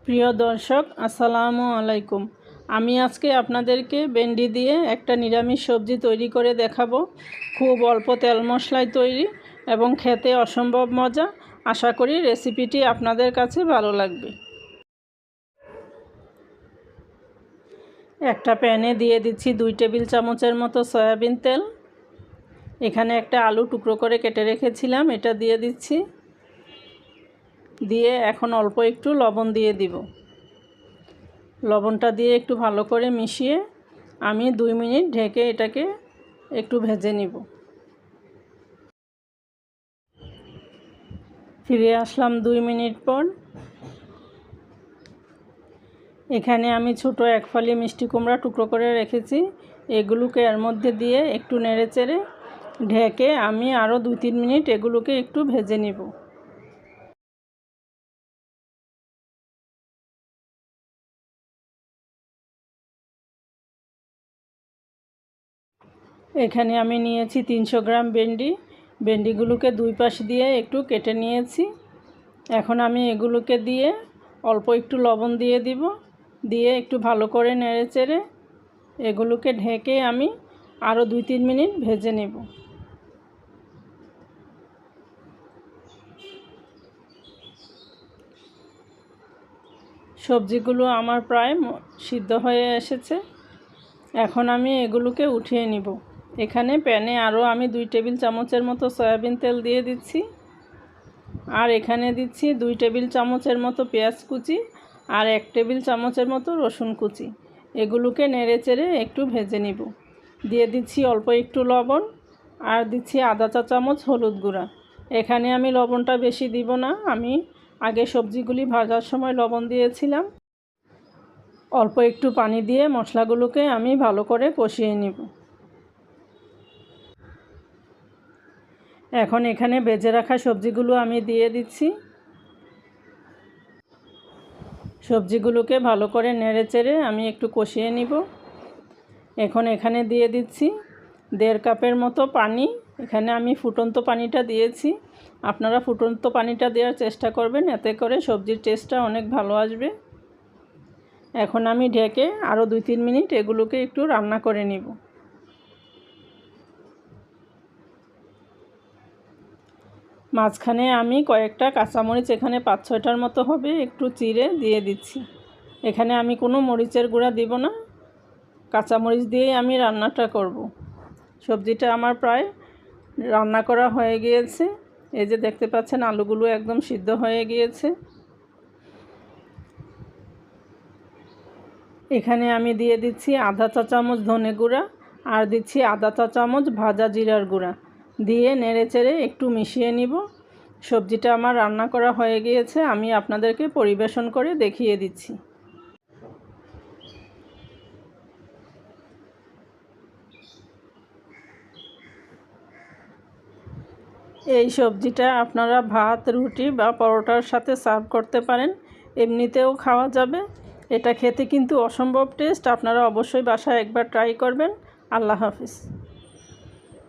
প্রিয় দর্শক, আসসালামু আলাইকুম। আমি আজকে আপনাদেরকে ভেন্ডি দিয়ে একটা নিরামিষ সবজি তৈরি করে দেখাবো। খুব অল্প তেল মশলায় তৈরি এবং খেতে অসম্ভব মজা। আশা করি রেসিপিটি আপনাদের কাছে ভালো লাগবে। একটা প্যানে দিয়ে দিচ্ছি 2 টেবিল চামচের মতো সয়াবিন তেল। এখানে একটা আলু টুকরো করে কেটে রেখেছিলাম, এটা দিয়ে দিচ্ছি। দিয়ে এখন অল্প একটু লবণ দিয়ে দিব। লবণটা দিয়ে একটু ভালো করে মিশিয়ে আমি 2 মিনিট ঢেকে এটাকে একটু ভেজে নিব। ফিরে আসলাম 2 মিনিট পর। এখানে আমি ছোট এক ফালি মিষ্টি কুমড়া টুকরো করে রেখেছি, এগুলোকে এর মধ্যে দিয়ে একটু নেড়েচেড়ে ঢেকে আমি আরও 2-3 মিনিট এগুলোকে একটু ভেজে নিব। এখানে আমি নিয়েছি 300 গ্রাম ভেন্ডিগুলোকে 2 পাশ দিয়ে একটু কেটে নিয়েছি। এখন আমি এগুলোকে দিয়ে অল্প একটু লবণ দিয়ে দিব, দিয়ে একটু ভালো করে নেড়েচেড়ে এগুলোকে ঢেকে আমি আরও 2-3 মিনিট ভেজে নেব। সবজিগুলো আমার প্রায় সিদ্ধ হয়ে এসেছে। এখন আমি এগুলোকে উঠিয়ে নিব। এখানে প্যানে আরও আমি 2 টেবিল চামচের মতো সয়াবিন তেল দিয়ে দিচ্ছি। আর এখানে দিচ্ছি 2 টেবিল চামচের মতো পেঁয়াজ কুচি আর 1 টেবিল চামচের মতো রসুন কুচি। এগুলোকে নেড়েচেড়ে একটু ভেজে নিব। দিয়ে দিচ্ছি অল্প একটু লবণ আর দিচ্ছি আধা চা চামচ হলুদ গুঁড়া। এখানে আমি লবণটা বেশি দিব না, আমি আগে সবজিগুলি ভাজার সময় লবণ দিয়েছিলাম। অল্প একটু পানি দিয়ে মশলাগুলোকে আমি ভালো করে কষিয়ে নিব। এখন এখানে ভেজে রাখা সবজিগুলো আমি দিয়ে দিচ্ছি। সবজিগুলোকে ভালো করে নেড়েচেড়ে আমি একটু কষিয়ে নিব। এখন এখানে দিয়ে দিচ্ছি 1.5 কাপের মতো পানি। এখানে আমি ফুটন্ত পানিটা দিয়েছি, আপনারা ফুটন্ত পানিটা দেওয়ার চেষ্টা করবেন, এতে করে সবজির টেস্টটা অনেক ভালো আসবে। এখন আমি ঢেকে আরও 2-3 মিনিট এগুলোকে একটু রান্না করে নিব। মাঝখানে আমি কয়েকটা কাঁচামরিচ, এখানে 5-6টার মতো হবে, একটু চিড়ে দিয়ে দিচ্ছি। এখানে আমি কোনো মরিচের গুঁড়া দিব না, কাঁচামরিচ দিয়েই আমি রান্নাটা করব। সবজিটা আমার প্রায় রান্না করা হয়ে গিয়েছে। এই যে দেখতে পাচ্ছেন আলুগুলো একদম সিদ্ধ হয়ে গিয়েছে। এখানে আমি দিয়ে দিচ্ছি আধা চা চামচ ধনে গুঁড়া আর দিচ্ছি আধা চা চামচ ভাজা জিরার গুঁড়া। দিয়ে নেড়েচেড়ে একটু মিশিয়ে নিব। সবজিটা আমার রান্না করা হয়ে গিয়েছে, আমি আপনাদেরকে পরিবেশন করে দেখিয়ে দিচ্ছি। এই সবজিটা আপনারা ভাত, রুটি বা পরোটার সাথে সার্ভ করতে পারেন, এমনিতেও খাওয়া যাবে। এটা খেতে কিন্তু অসম্ভব টেস্ট। আপনারা অবশ্যই বাসায় একবার ট্রাই করবেন। আল্লাহ হাফিজ।